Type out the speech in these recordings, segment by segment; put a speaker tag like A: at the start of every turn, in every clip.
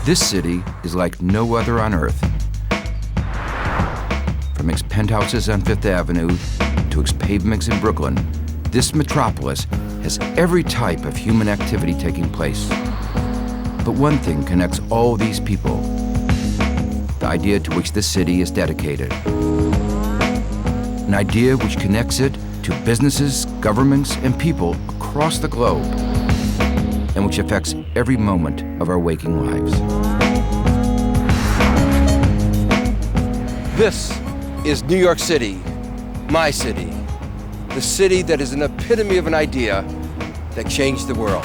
A: This city is like no other on Earth. From its penthouses on Fifth Avenue to its pavements in Brooklyn, this metropolis has every type of human activity taking place. But one thing connects all these people: the idea to which this city is dedicated. An idea which connects it to businesses, governments, and people across the globe, and which affects every moment of our waking lives.
B: This is New York City, my city, the city that is an epitome of an idea that changed the world.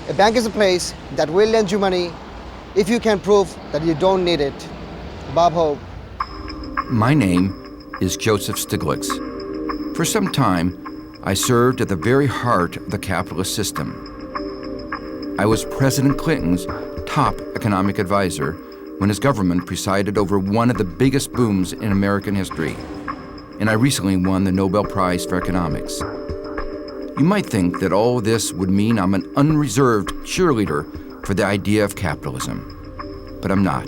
C: A bank is a place that will lend you money if you can prove that you don't need it. Bob Hope.
A: My name is Joseph Stiglitz. For some time, I served at the very heart of the capitalist system. I was President Clinton's top economic advisor when his government presided over one of the biggest booms in American history, and I recently won the Nobel Prize for Economics. You might think that all this would mean I'm an unreserved cheerleader for the idea of capitalism, but I'm not.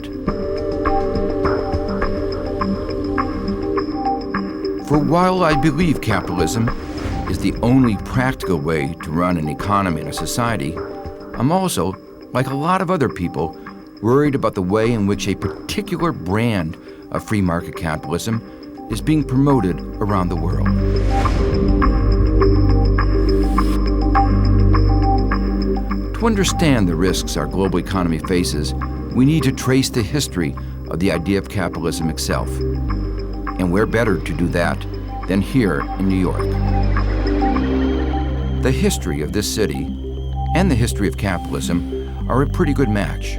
A: For while I believe capitalism is the only practical way to run an economy and a society, I'm also, like a lot of other people, worried about the way in which a particular brand of free market capitalism is being promoted around the world. To understand the risks our global economy faces, we need to trace the history of the idea of capitalism itself. And where better to do that than here in New York? The history of this city and the history of capitalism are a pretty good match.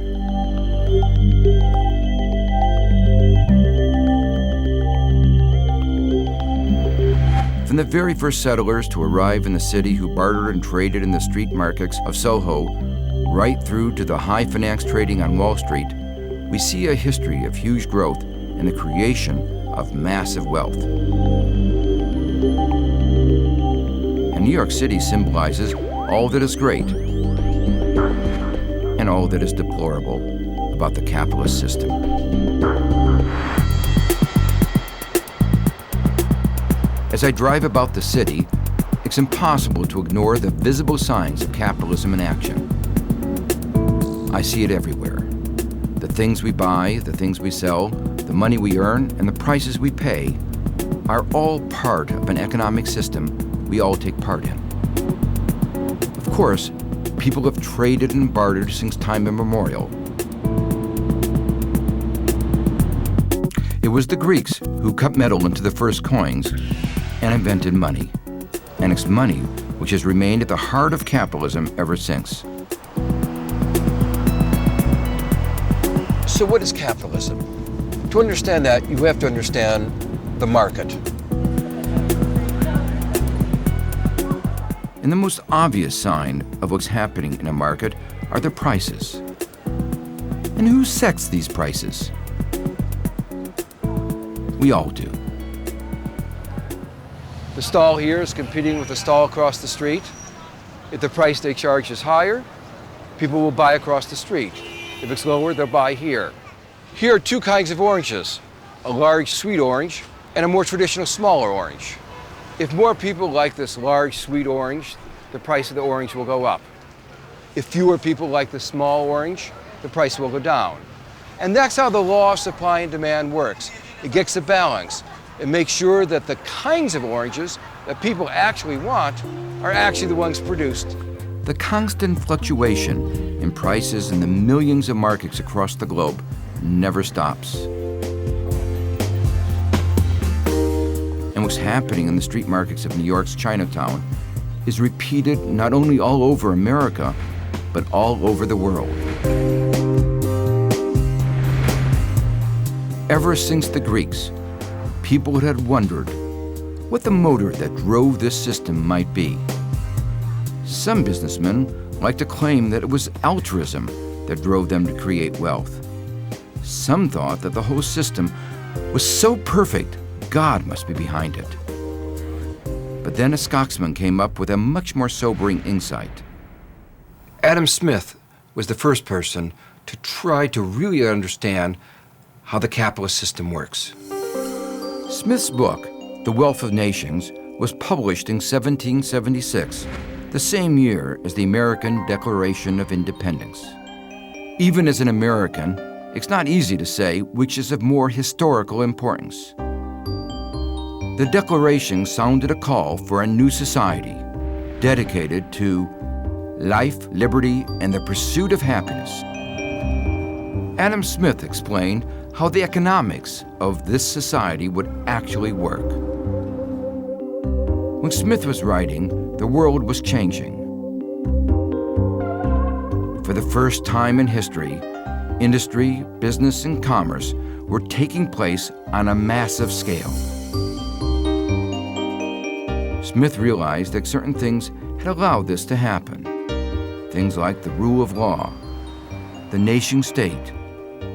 A: From the very first settlers to arrive in the city who bartered and traded in the street markets of Soho, right through to the high finance trading on Wall Street, we see a history of huge growth and the creation of massive wealth. And New York City symbolizes all that is great and all that is deplorable about the capitalist system. As I drive about the city, it's impossible to ignore the visible signs of capitalism in action. I see it everywhere. The things we buy, the things we sell, the money we earn, and the prices we pay are all part of an economic system we all take part in. Of course, people have traded and bartered since time immemorial. It was the Greeks who cut metal into the first coins and invented money. And it's money which has remained at the heart of capitalism ever since.
B: So what is capitalism? To understand that, you have to understand the market.
A: And the most obvious sign of what's happening in a market are the prices. And who sets these prices? We all do.
B: The stall here is competing with the stall across the street. If the price they charge is higher, people will buy across the street. If it's lower, they'll buy here. Here are two kinds of oranges, a large sweet orange and a more traditional smaller orange. If more people like this large sweet orange, the price of the orange will go up. If fewer people like the small orange, the price will go down. And that's how the law of supply and demand works. It gets a balance. It makes sure that the kinds of oranges that people actually want are actually the ones produced.
A: The constant fluctuation in prices in the millions of markets across the globe never stops. And what's happening in the street markets of New York's Chinatown is repeated not only all over America, but all over the world. Ever since the Greeks, people had wondered what the motor that drove this system might be. Some businessmen like to claim that it was altruism that drove them to create wealth. Some thought that the whole system was so perfect, God must be behind it. But then a Scotsman came up with a much more sobering insight.
B: Adam Smith was the first person to try to really understand how the capitalist system works.
A: Smith's book, The Wealth of Nations, was published in 1776, the same year as the American Declaration of Independence. Even as an American, it's not easy to say which is of more historical importance. The Declaration sounded a call for a new society dedicated to life, liberty, and the pursuit of happiness. Adam Smith explained how the economics of this society would actually work. When Smith was writing, the world was changing. For the first time in history, industry, business, and commerce were taking place on a massive scale. Smith realized that certain things had allowed this to happen. Things like the rule of law, the nation state,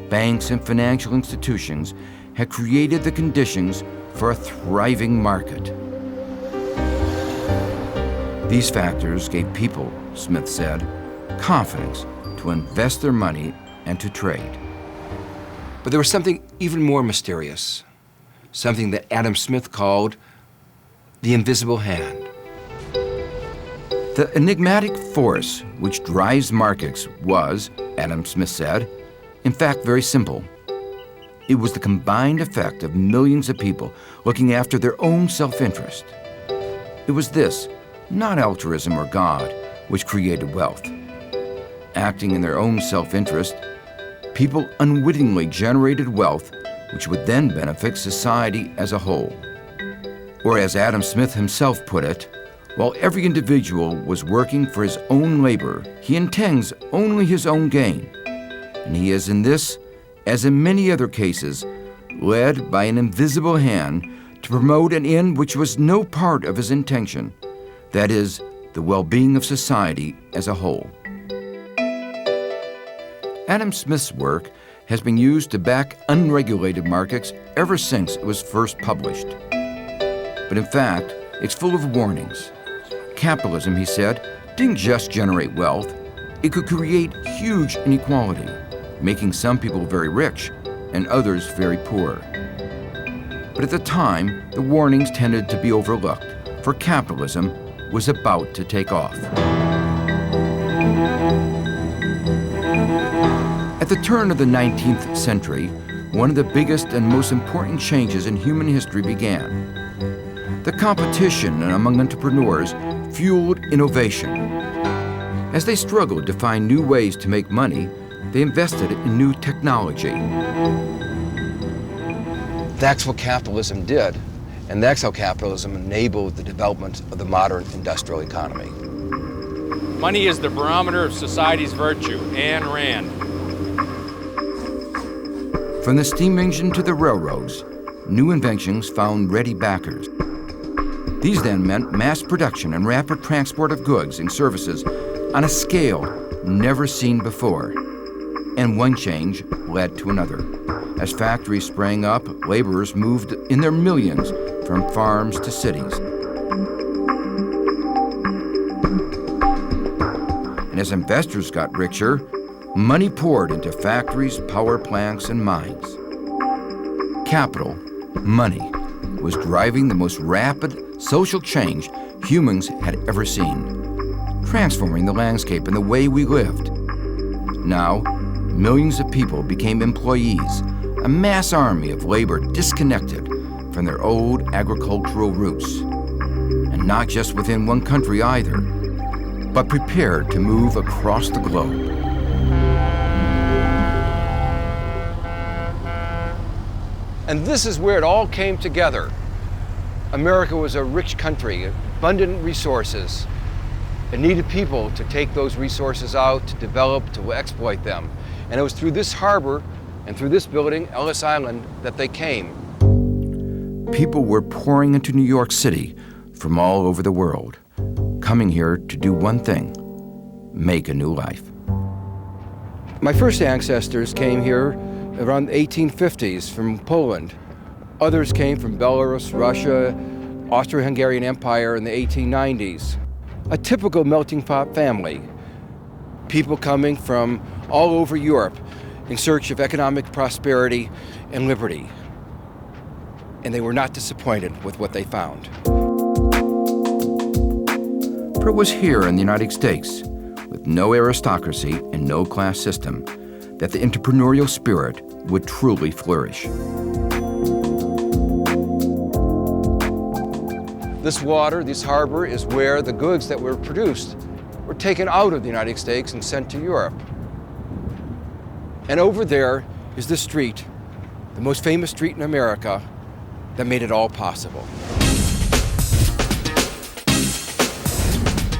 A: banks and financial institutions had created the conditions for a thriving market. These factors gave people, Smith said, confidence to invest their money and to trade.
B: But there was something even more mysterious, something that Adam Smith called the invisible hand.
A: The enigmatic force which drives markets was, Adam Smith said, in fact very simple. It was the combined effect of millions of people looking after their own self-interest. It was this, not altruism or God, which created wealth. Acting in their own self-interest, people unwittingly generated wealth which would then benefit society as a whole. Or as Adam Smith himself put it, while every individual was working for his own labor, he intends only his own gain. And he is in this, as in many other cases, led by an invisible hand to promote an end which was no part of his intention, that is, the well-being of society as a whole. Adam Smith's work has been used to back unregulated markets ever since it was first published. But in fact, it's full of warnings. Capitalism, he said, didn't just generate wealth, it could create huge inequality, making some people very rich and others very poor. But at the time, the warnings tended to be overlooked, for capitalism was about to take off. At the turn of the 19th century, one of the biggest and most important changes in human history began. The competition among entrepreneurs fueled innovation. As they struggled to find new ways to make money, they invested in new technology.
B: That's what capitalism did, and that's how capitalism enabled the development of the modern industrial economy.
D: Money is the barometer of society's virtue. Ayn Rand.
A: From the steam engine to the railroads, new inventions found ready backers. These then meant mass production and rapid transport of goods and services on a scale never seen before. And one change led to another. As factories sprang up, laborers moved in their millions from farms to cities. And as investors got richer, money poured into factories, power plants, and mines. Capital, money, was driving the most rapid social change humans had ever seen, transforming the landscape and the way we lived. Now, millions of people became employees, a mass army of labor disconnected from their old agricultural roots. And not just within one country either, but prepared to move across the globe.
B: And this is where it all came together. America was a rich country, abundant resources. It needed people to take those resources out, to develop, to exploit them. And it was through this harbor and through this building, Ellis Island, that they came.
A: People were pouring into New York City from all over the world, coming here to do one thing, make a new life.
B: My first ancestors came here around the 1850s from Poland. Others came from Belarus, Russia, Austro-Hungarian Empire in the 1890s. A typical melting pot family. People coming from all over Europe in search of economic prosperity and liberty. And they were not disappointed with what they found.
A: For it was here in the United States, with no aristocracy and no class system, that the entrepreneurial spirit would truly flourish.
B: This water, this harbor, is where the goods that were produced were taken out of the United States and sent to Europe. And over there is the street, the most famous street in America, that made it all possible.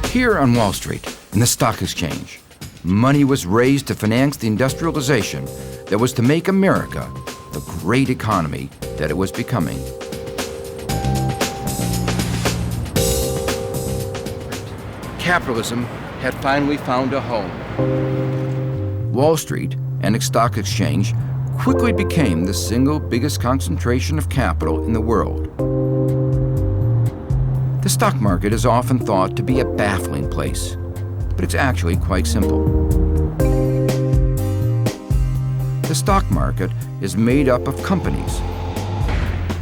A: Here on Wall Street, in the stock exchange, money was raised to finance the industrialization that was to make America the great economy that it was becoming.
B: Capitalism had finally found a home.
A: Wall Street and its stock exchange quickly became the single biggest concentration of capital in the world. The stock market is often thought to be a baffling place, but it's actually quite simple. The stock market is made up of companies.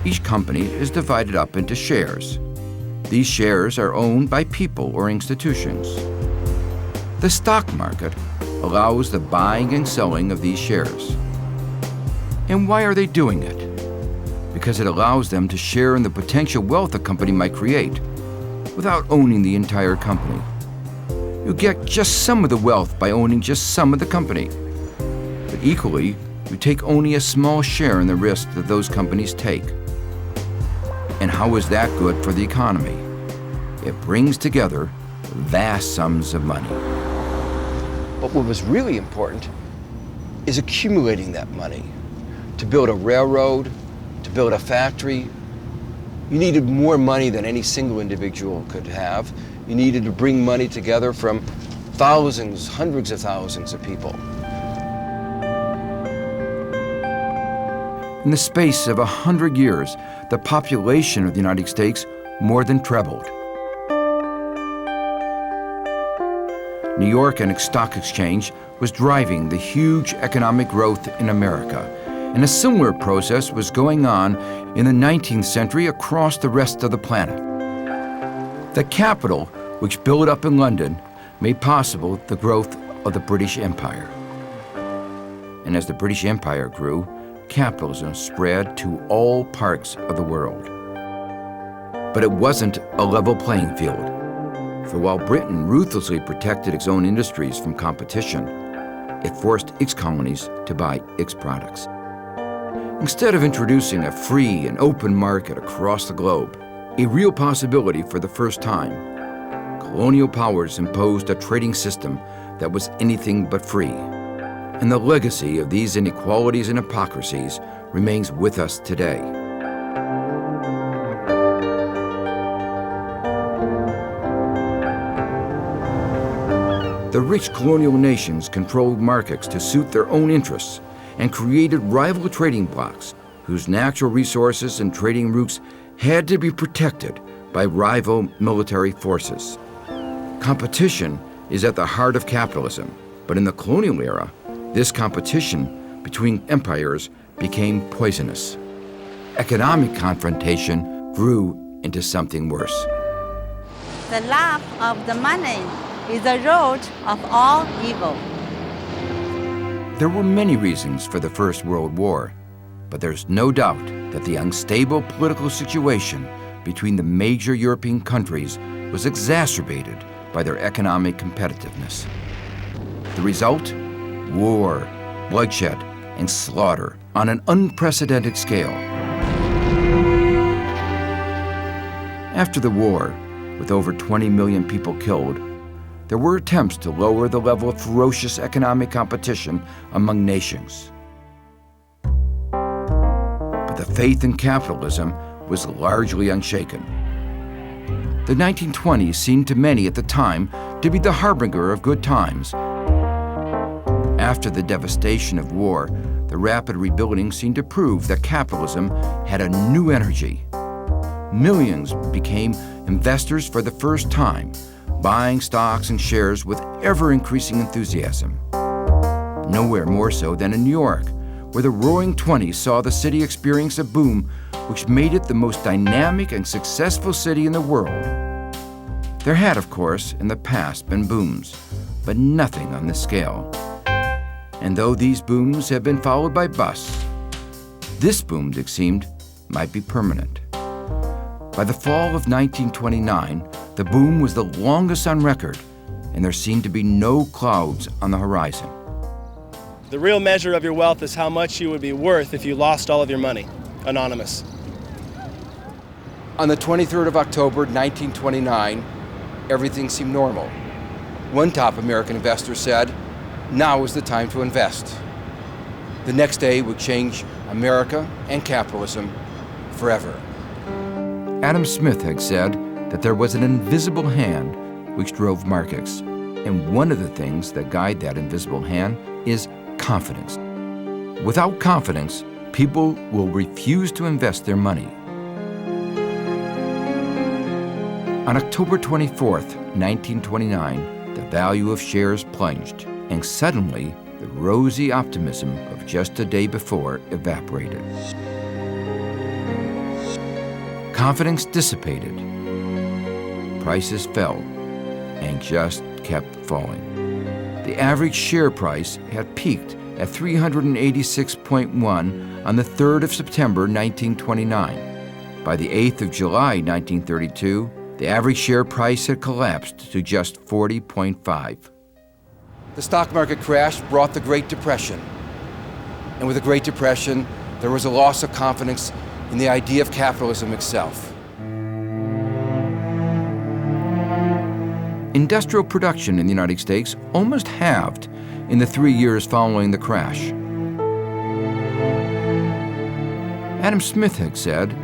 A: Each company is divided up into shares. These shares are owned by people or institutions. The stock market allows the buying and selling of these shares. And why are they doing it? Because it allows them to share in the potential wealth a company might create without owning the entire company. You get just some of the wealth by owning just some of the company. But equally, you take only a small share in the risk that those companies take. And how is that good for the economy? It brings together vast sums of money.
B: But what was really important is accumulating that money. To build a railroad, to build a factory, you needed more money than any single individual could have. You needed to bring money together from thousands, hundreds of thousands of people.
A: In the space of 100 years, the population of the United States more than trebled. New York and its stock exchange was driving the huge economic growth in America, and a similar process was going on in the 19th century across the rest of the planet. The capital, which built up in London, made possible the growth of the British Empire. And as the British Empire grew, capitalism spread to all parts of the world. But it wasn't a level playing field. For while Britain ruthlessly protected its own industries from competition, it forced its colonies to buy its products. Instead of introducing a free and open market across the globe, a real possibility for the first time, colonial powers imposed a trading system that was anything but free. And the legacy of these inequalities and hypocrisies remains with us today. The rich colonial nations controlled markets to suit their own interests and created rival trading blocs whose natural resources and trading routes had to be protected by rival military forces. Competition is at the heart of capitalism, but in the colonial era, this competition between empires became poisonous. Economic confrontation grew into something worse.
E: The love of the money is the root of all evil.
A: There were many reasons for the First World War, but there's no doubt that the unstable political situation between the major European countries was exacerbated by their economic competitiveness. The result? War, bloodshed, and slaughter on an unprecedented scale. After the war, with over 20 million people killed, there were attempts to lower the level of ferocious economic competition among nations. But the faith in capitalism was largely unshaken. The 1920s seemed to many at the time to be the harbinger of good times. After the devastation of war, the rapid rebuilding seemed to prove that capitalism had a new energy. millions became investors for the first time, buying stocks and shares with ever-increasing enthusiasm. Nowhere more so than in New York, where the Roaring '20s saw the city experience a boom which made it the most dynamic and successful city in the world. There had, of course, in the past been booms, but nothing on this scale. And though these booms have been followed by busts, this boom, it seemed, might be permanent. By the fall of 1929, the boom was the longest on record, and there seemed to be no clouds on the horizon.
F: The real measure of your wealth is how much you would be worth if you lost all of your money. Anonymous.
B: On the 23rd of October, 1929, everything seemed normal. One top American investor said, "Now is the time to invest." The next day would change America and capitalism forever.
A: Adam Smith had said that there was an invisible hand which drove markets, and one of the things that guide that invisible hand is confidence. Without confidence, people will refuse to invest their money. On October 24th, 1929, the value of shares plunged, and suddenly the rosy optimism of just a day before evaporated. Confidence dissipated, prices fell, and just kept falling. The average share price had peaked at 386.1 on the 3rd of September 1929. By the 8th of July 1932, the average share price had collapsed to just 40.5.
B: The stock market crash brought the Great Depression. And with the Great Depression, there was a loss of confidence in the idea of capitalism itself.
A: Industrial production in the United States almost halved in the 3 years following the crash. Adam Smith had said,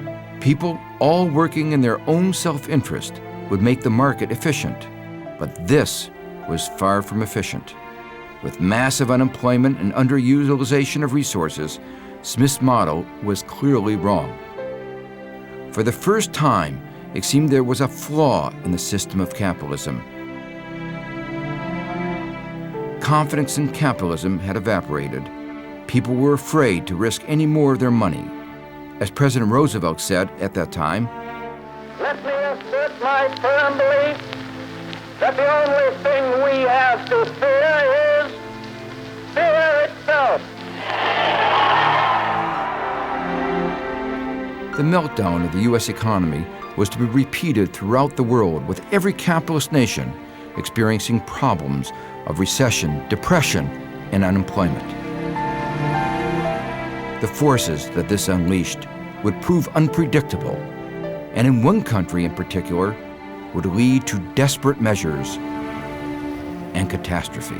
A: people all working in their own self-interest would make the market efficient. But this was far from efficient. With massive unemployment and underutilization of resources, Smith's model was clearly wrong. For the first time, it seemed there was a flaw in the system of capitalism. Confidence in capitalism had evaporated. People were afraid to risk any more of their money. As President Roosevelt said at that time,
G: "Let me assert my firm belief that the only thing we have to fear is fear itself."
A: the meltdown of the U.S. economy was to be repeated throughout the world, with every capitalist nation experiencing problems of recession, depression, and unemployment. The forces that this unleashed would prove unpredictable, and in one country in particular, would lead to desperate measures and catastrophe.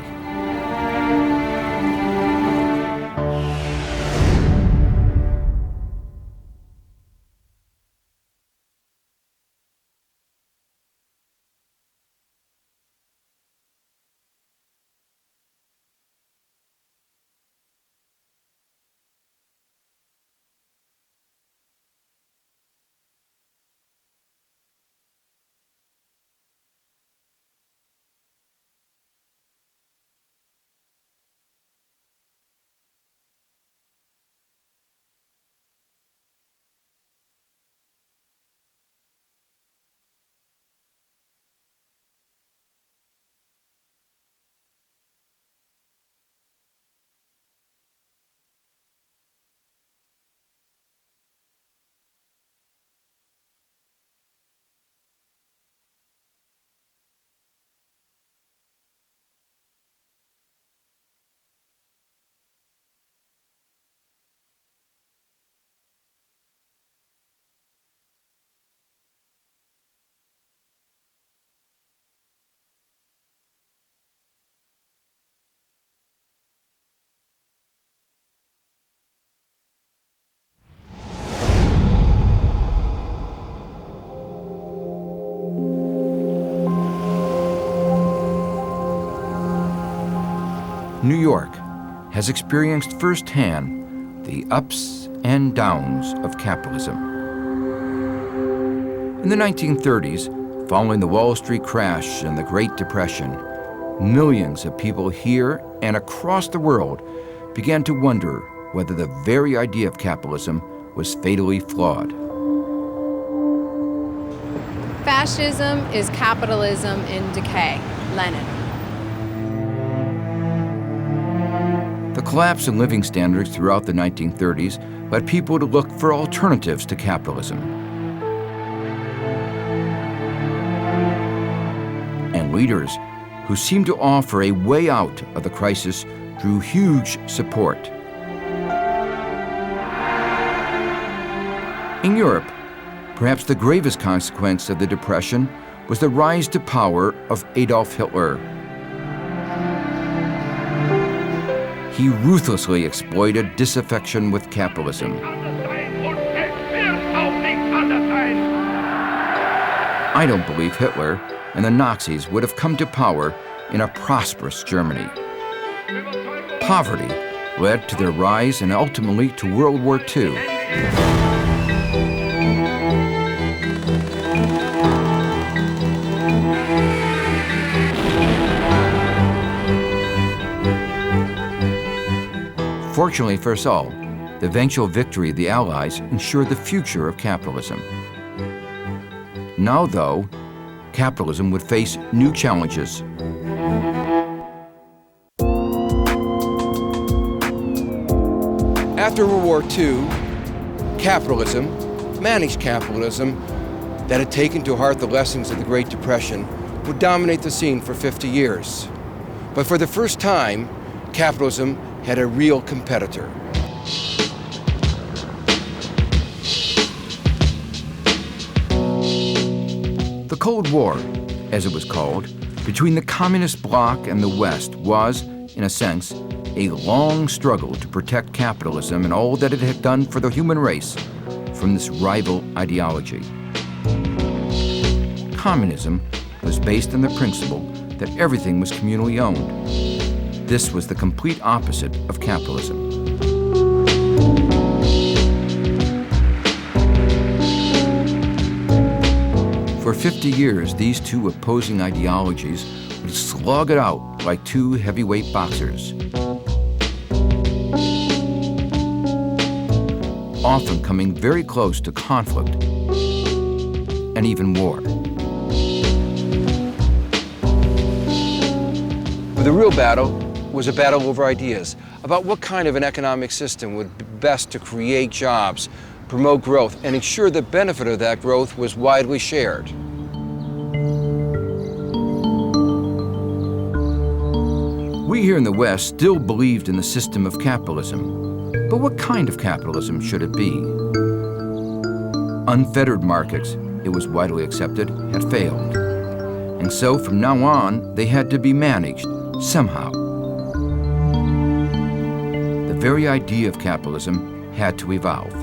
A: New York has experienced firsthand the ups and downs of capitalism. In the 1930s, following the Wall Street crash and the Great Depression, millions of people here and across the world began to wonder whether the very idea of capitalism was fatally flawed.
H: Fascism is capitalism in decay. Lenin.
A: The collapse in living standards throughout the 1930s led people to look for alternatives to capitalism. And leaders who seemed to offer a way out of the crisis drew huge support. In Europe, perhaps the gravest consequence of the Depression was the rise to power of Adolf Hitler. He ruthlessly exploited disaffection with capitalism. I don't believe Hitler and the Nazis would have come to power in a prosperous Germany. Poverty led to their rise and ultimately to World War II. Fortunately for us all, the eventual victory of the Allies ensured the future of capitalism. Now, though, capitalism would face new challenges.
B: After World War II, capitalism, managed capitalism, that had taken to heart the lessons of the Great Depression, would dominate the scene for 50 years. But for the first time, capitalism had a real competitor.
A: The Cold War, as it was called, between the communist bloc and the West was, in a sense, a long struggle to protect capitalism and all that it had done for the human race from this rival ideology. Communism was based on the principle that everything was communally owned. This was the complete opposite of capitalism. For 50 years, these two opposing ideologies would slug it out like two heavyweight boxers, often coming very close to conflict and even war.
B: But the real battle was a battle over ideas about what kind of an economic system would be best to create jobs, promote growth, and ensure the benefit of that growth was widely shared.
A: We here in the West still believed in the system of capitalism. But what kind of capitalism should it be? Unfettered markets, it was widely accepted, had failed. And so from now on, they had to be managed somehow. The very idea of capitalism had to evolve.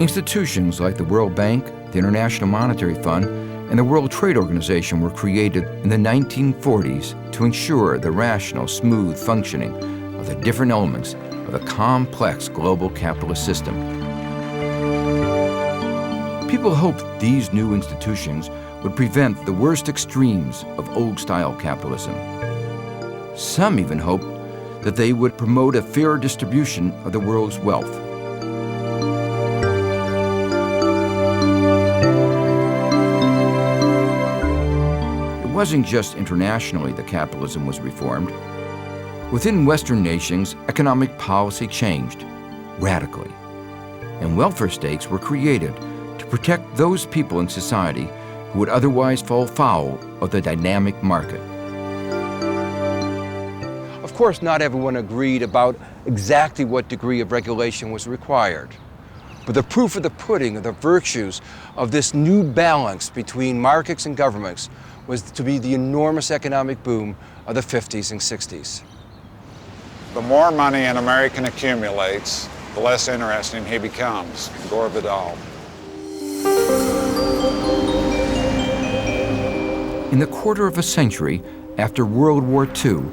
A: Institutions like the World Bank, the International Monetary Fund, and the World Trade Organization were created in the 1940s to ensure the rational, smooth functioning of the different elements of the complex global capitalist system. People hoped these new institutions would prevent the worst extremes of old-style capitalism. Some even hoped that they would promote a fairer distribution of the world's wealth. It wasn't just internationally that capitalism was reformed. Within Western nations, economic policy changed radically, and welfare states were created to protect those people in society who would otherwise fall foul of the dynamic market.
B: Of course, not everyone agreed about exactly what degree of regulation was required. But the proof of the pudding of the virtues of this new balance between markets and governments was to be the enormous economic boom of the 50s and 60s.
I: The more money an American accumulates, the less interesting he becomes. Gore Vidal.
A: In the quarter of a century after World War II,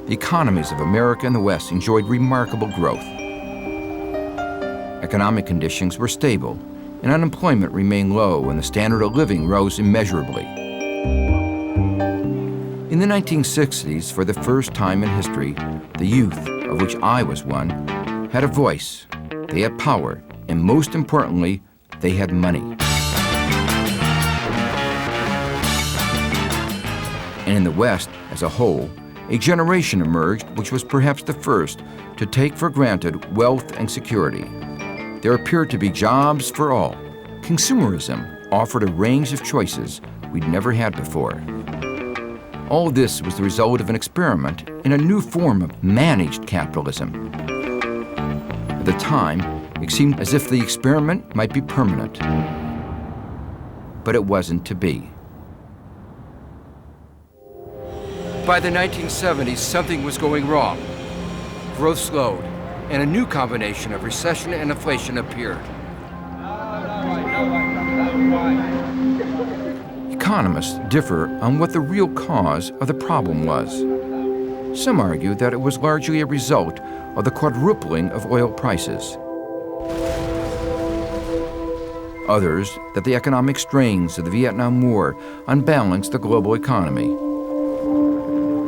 A: the economies of America and the West enjoyed remarkable growth. Economic conditions were stable, and unemployment remained low, and the standard of living rose immeasurably. In the 1960s, for the first time in history, the youth, of which I was one, had a voice, they had power, and most importantly, they had money. And in the West, as a whole, a generation emerged which was perhaps the first to take for granted wealth and security. There appeared to be jobs for all. Consumerism offered a range of choices we'd never had before. All this was the result of an experiment in a new form of managed capitalism. At the time, it seemed as if the experiment might be permanent. But it wasn't to be.
B: By the 1970s, something was going wrong. Growth slowed, and a new combination of recession and inflation appeared.
A: Economists differ on what the real cause of the problem was. Some argue that it was largely a result of the quadrupling of oil prices. Others, that the economic strains of the Vietnam War unbalanced the global economy.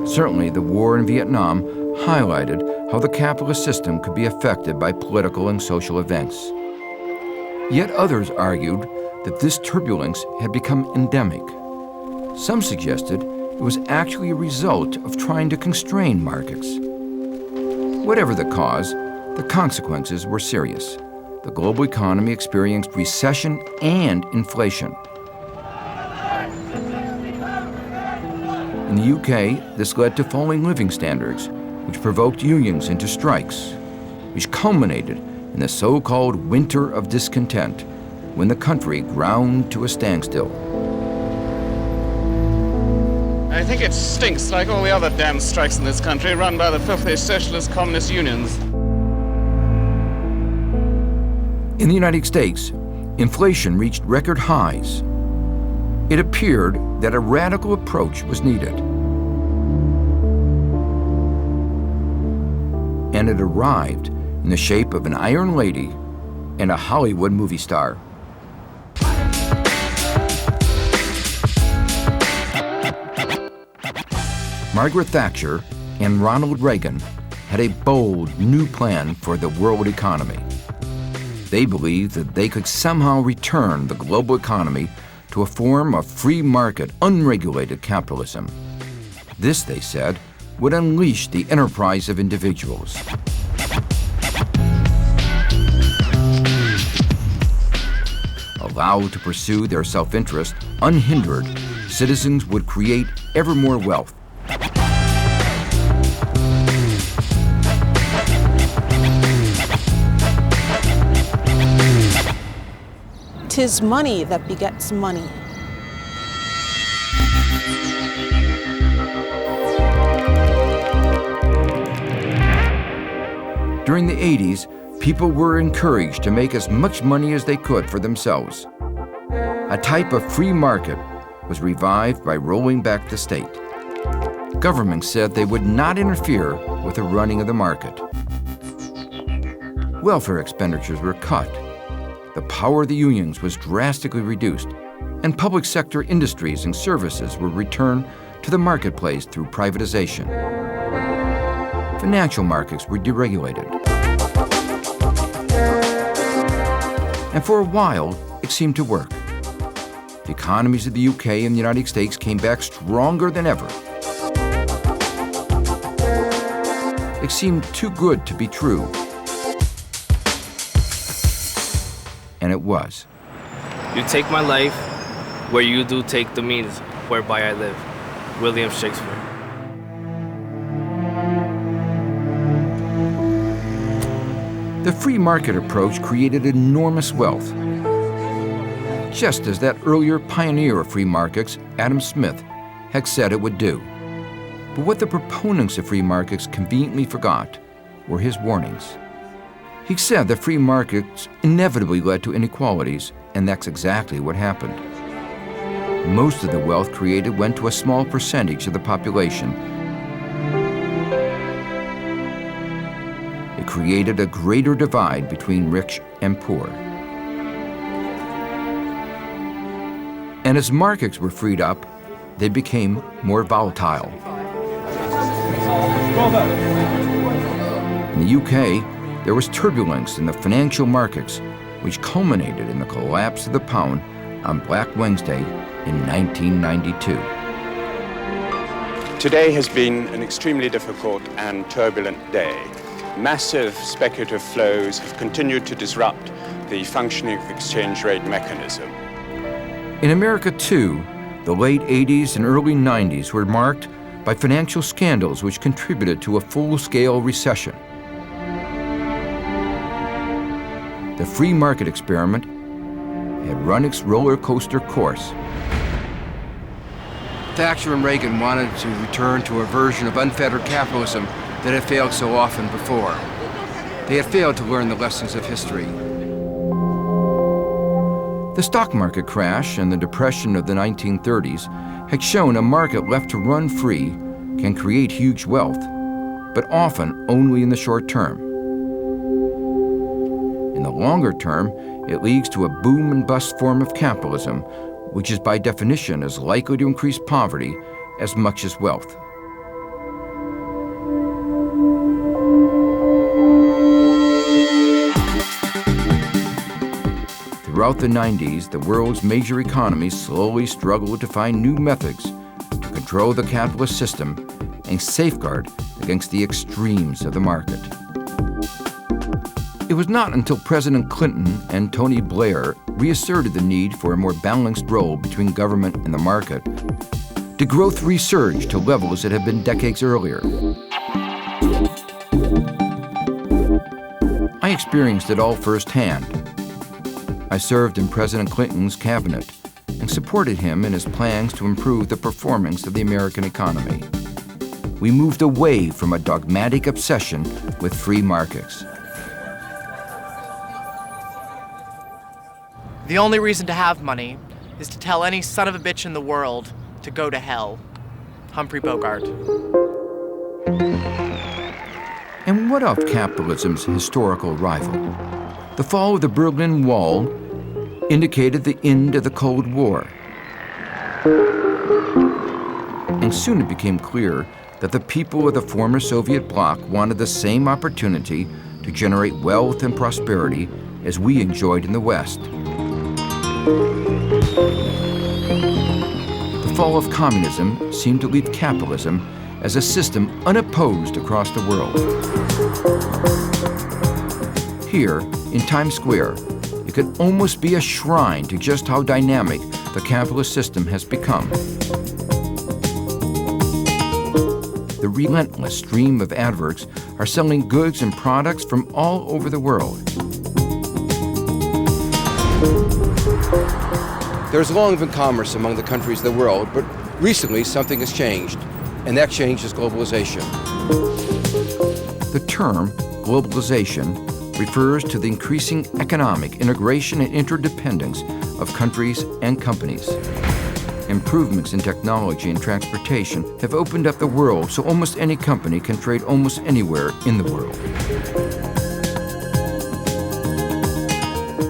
A: Certainly, the war in Vietnam highlighted how the capitalist system could be affected by political and social events. Yet others argued that this turbulence had become endemic. Some suggested it was actually a result of trying to constrain markets. Whatever the cause, the consequences were serious. The global economy experienced recession and inflation. In the UK, this led to falling living standards, which provoked unions into strikes, which culminated in the so-called Winter of Discontent, when the country ground to a standstill.
J: I think it stinks like all the other damn strikes in this country run by the filthy socialist communist unions.
A: In the United States, inflation reached record highs. It appeared that a radical approach was needed. And it arrived in the shape of an Iron Lady and a Hollywood movie star. Margaret Thatcher and Ronald Reagan had a bold new plan for the world economy. They believed that they could somehow return the global economy to a form of free market, unregulated capitalism. This, they said, would unleash the enterprise of individuals. Allowed to pursue their self-interest unhindered, citizens would create ever more wealth.
K: 'Tis money that begets money.
A: During the 80s, people were encouraged to make as much money as they could for themselves. A type of free market was revived by rolling back the state. Government said they would not interfere with the running of the market. Welfare expenditures were cut. The power of the unions was drastically reduced, and public sector industries and services were returned to the marketplace through privatization. Financial markets were deregulated. And for a while, it seemed to work. The economies of the UK and the United States came back stronger than ever. It seemed too good to be true. And it was.
L: You take my life where you do take the means whereby I live. William Shakespeare.
A: The free market approach created enormous wealth, just as that earlier pioneer of free markets, Adam Smith, had said it would do. But what the proponents of free markets conveniently forgot were his warnings. He said that free markets inevitably led to inequalities, and that's exactly what happened. Most of the wealth created went to a small percentage of the population. created a greater divide between rich and poor. And as markets were freed up, they became more volatile. In the UK, there was turbulence in the financial markets, which culminated in the collapse of the pound on Black Wednesday in 1992.
M: Today has been an extremely difficult and turbulent day. Massive speculative flows have continued to disrupt the functioning of the exchange rate mechanism.
A: In America, too, the late 80s and early 90s were marked by financial scandals which contributed to a full-scale recession. The free market experiment had run its roller coaster course.
B: Thatcher and Reagan wanted to return to a version of unfettered capitalism that had failed so often before. They had failed to learn the lessons of history.
A: The stock market crash and the depression of the 1930s had shown a market left to run free can create huge wealth, but often only in the short term. In the longer term, it leads to a boom and bust form of capitalism, which is by definition as likely to increase poverty as much as wealth. Throughout the 90s, the world's major economies slowly struggled to find new methods to control the capitalist system and safeguard against the extremes of the market. It was not until President Clinton and Tony Blair reasserted the need for a more balanced role between government and the market did growth resurge to levels that had been decades earlier. I experienced it all firsthand. I served in President Clinton's cabinet and supported him in his plans to improve the performance of the American economy. We moved away from a dogmatic obsession with free markets.
N: The only reason to have money is to tell any son of a bitch in the world to go to hell. Humphrey Bogart.
A: And what of capitalism's historical rival? The fall of the Berlin Wall indicated the end of the Cold War. And soon it became clear that the people of the former Soviet bloc wanted the same opportunity to generate wealth and prosperity as we enjoyed in the West. The fall of communism seemed to leave capitalism as a system unopposed across the world. Here, in Times Square, it could almost be a shrine to just how dynamic the capitalist system has become. The relentless stream of adverts are selling goods and products from all over the world.
B: There's long been commerce among the countries of the world, but recently something has changed, and that change is globalization.
A: The term globalization refers to the increasing economic integration and interdependence of countries and companies. Improvements in technology and transportation have opened up the world so almost any company can trade almost anywhere in the world.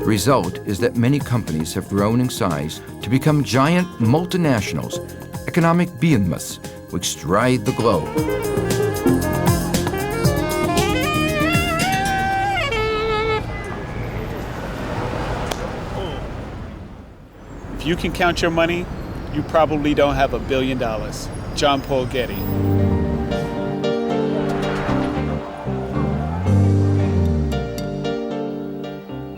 A: The result is that many companies have grown in size to become giant multinationals, economic behemoths which stride the globe.
O: If you can count your money, you probably don't have $1 billion. John Paul Getty.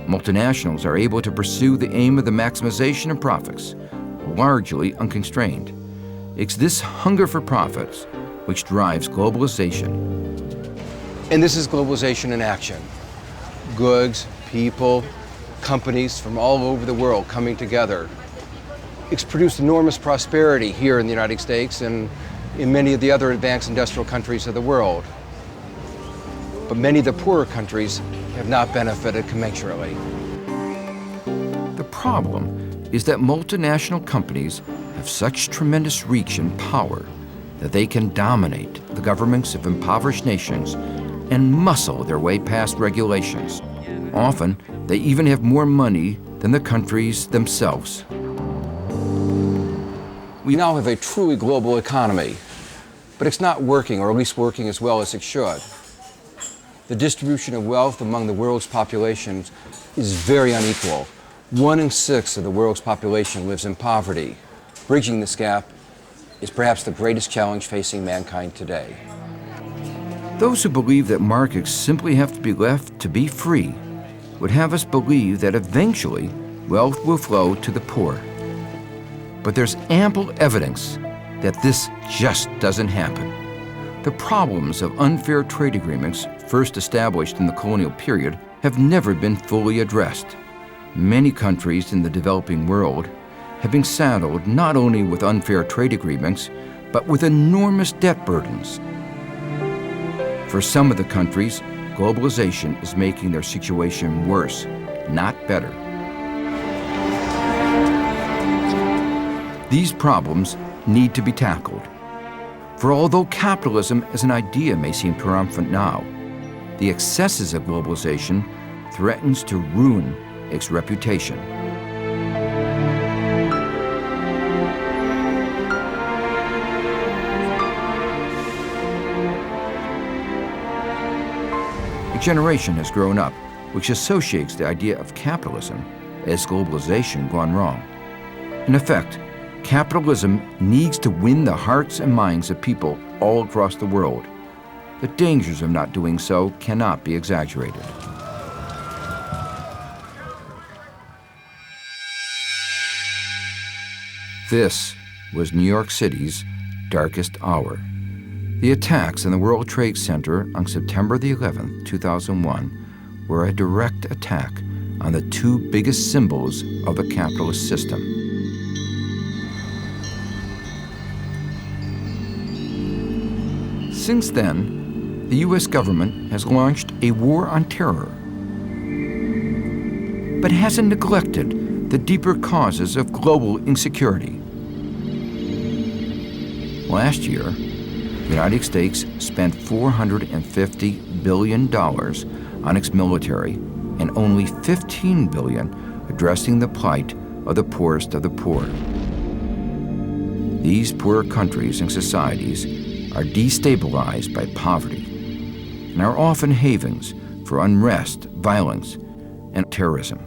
A: Multinationals are able to pursue the aim of the maximization of profits, largely unconstrained. It's this hunger for profits which drives globalization.
B: And this is globalization in action. Goods, people, companies from all over the world coming together. It's produced enormous prosperity here in the United States and in many of the other advanced industrial countries of the world. But many of the poorer countries have not benefited commensurately.
A: The problem is that multinational companies have such tremendous reach and power that they can dominate the governments of impoverished nations and muscle their way past regulations. Often, they even have more money than the countries themselves.
B: We now have a truly global economy, but it's not working, or at least working as well as it should. The distribution of wealth among the world's populations is very unequal. 1 in 6 of the world's population lives in poverty. Bridging this gap is perhaps the greatest challenge facing mankind today.
A: Those who believe that markets simply have to be left to be free would have us believe that eventually wealth will flow to the poor. But there's ample evidence that this just doesn't happen. The problems of unfair trade agreements, first established in the colonial period, have never been fully addressed. Many countries in the developing world have been saddled not only with unfair trade agreements, but with enormous debt burdens. For some of the countries, globalization is making their situation worse, not better. These problems need to be tackled. For although capitalism as an idea may seem triumphant now, the excesses of globalization threatens to ruin its reputation. A generation has grown up which associates the idea of capitalism as globalization gone wrong. In effect, capitalism needs to win the hearts and minds of people all across the world. The dangers of not doing so cannot be exaggerated. This was New York City's darkest hour. The attacks in the World Trade Center on September the 11th, 2001, were a direct attack on the two biggest symbols of the capitalist system. Since then, the U.S. government has launched a war on terror, but hasn't neglected the deeper causes of global insecurity. Last year, the United States spent $450 billion on its military and only $15 billion addressing the plight of the poorest of the poor. These poor countries and societies are destabilized by poverty and are often havens for unrest, violence, and terrorism.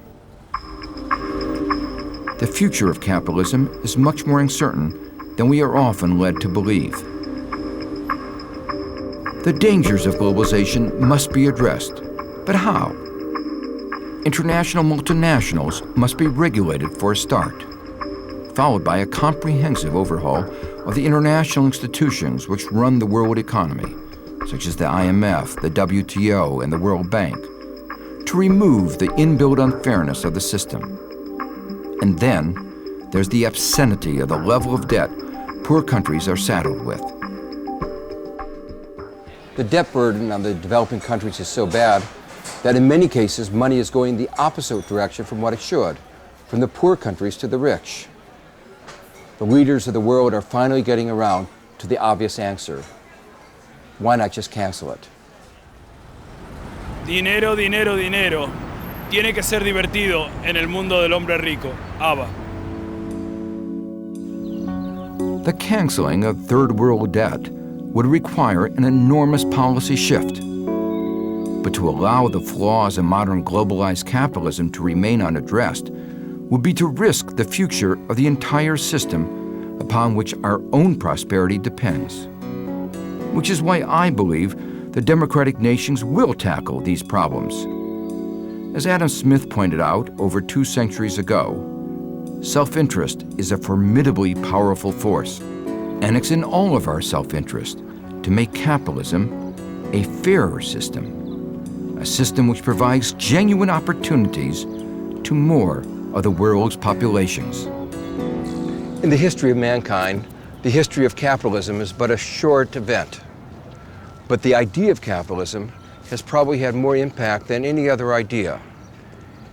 A: The future of capitalism is much more uncertain than we are often led to believe. The dangers of globalization must be addressed, but how? International multinationals must be regulated for a start, followed by a comprehensive overhaul of the international institutions which run the world economy, such as the IMF, the WTO, and the World Bank, to remove the inbuilt unfairness of the system. And then, there's the obscenity of the level of debt poor countries are saddled with.
B: The debt burden on the developing countries is so bad that in many cases money is going the opposite direction from what it should, from the poor countries to the rich. The leaders of the world are finally getting around to the obvious answer. Why not just cancel it?
O: Dinero, dinero, dinero. Tiene que ser divertido en el mundo del hombre rico. ABBA.
A: The canceling of third world debt would require an enormous policy shift. But to allow the flaws of modern globalized capitalism to remain unaddressed would be to risk the future of the entire system upon which our own prosperity depends. Which is why I believe the democratic nations will tackle these problems. As Adam Smith pointed out over 2 centuries ago, self-interest is a formidably powerful force, and it's in all of our self-interest to make capitalism a fairer system, a system which provides genuine opportunities to more of the world's populations.
B: In the history of mankind, the history of capitalism is but a short event. But the idea of capitalism has probably had more impact than any other idea.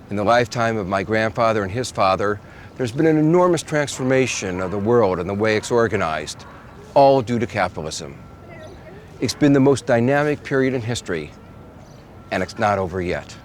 B: In the lifetime of my grandfather and his father, there's been an enormous transformation of the world and the way it's organized, all due to capitalism. It's been the most dynamic period in history, And it's not over yet.